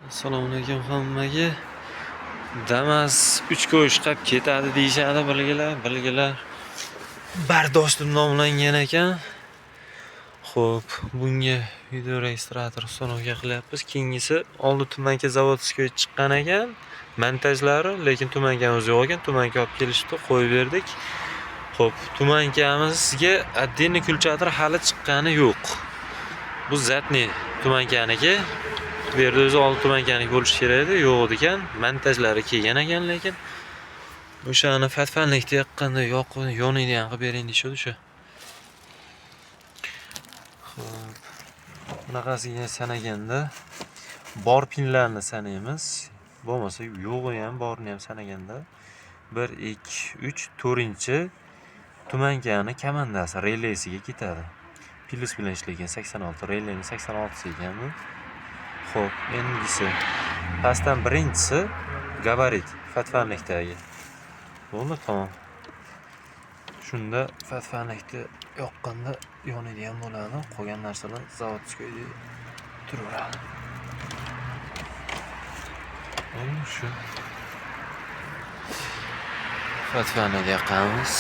Assalomu alaykum hammaga. Damas 3 ko'sh qilib ketadi deyshadi bilgilar. Bardoshlim nomlangan ekan. Xo'p, bunga video registrator uстановка qilyapmiz. Keyingisi oldi tumanka zavodskiy chiqqan ekan. Montajlari, lekin tumankamiz yo'q ekan. Tumanka olib kelishdi, qo'yib berdik. Xo'p, tumankamizga отдельный kulchator hali chiqqani yo'q. Bu zatni tumankaniki. Bu yerda o'zi oldi tumankaniki bo'lishi kerak edi, yo'q ekan. Montajlari kelgan ekan, lekin o'shani fatfanlikda yoqqanda yoniydigan qilib bering deyshadi o'sha. Xo'p, bunaqasiga sanaganda bor pinlarni sanaymiz. Bo'lmasa yo'g'i ham, borini ham sanaganda 1 2 3 4-chi tumankani komandasi releysiga ketadi. Plus bilan ishlagan 86, releyning 86 ekan bu. Xo'p, endisi pastdan birinchisi gabarit fatfanlikdagi. Bo'ldi, tamom. Shunda fatfanlikda yoqqanda yonadigan bo'ladi. Qolgan narsalar zavodskiy turaveradi. Shu fatfanlikda yoqamiz.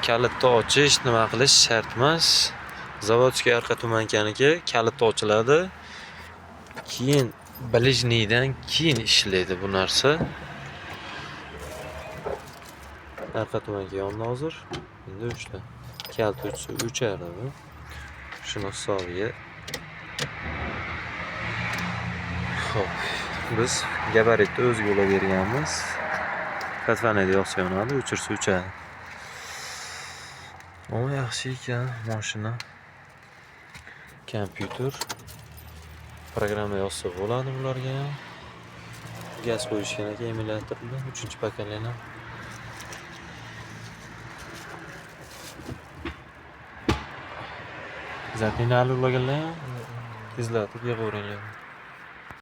Kalitni ochish, nima qilish shart emas. Zavodskiy arqa tumankaniki kalitni ochiladi. Keyin bilijniydan keyin ishlaydi bu narsa. Arqa tumanka yonda hozir. Endi o'chdi. Kalit o'chsa o'chadi bu. Shuni hisobiga. Xo'p, biz gabaritni o'ziga ulab berganmiz. Fatfanada yoqsa yonadi, o'chirsa o'chadi. O, yaxshi ekan mashina. Kompyuter. Programma yozsa bo'ladi bularga ham. Gaz qo'yishgan ekan emulyatorda 3-pokoleniya. Zatni nali ulaganlar ham tezlatib yig'averinglar.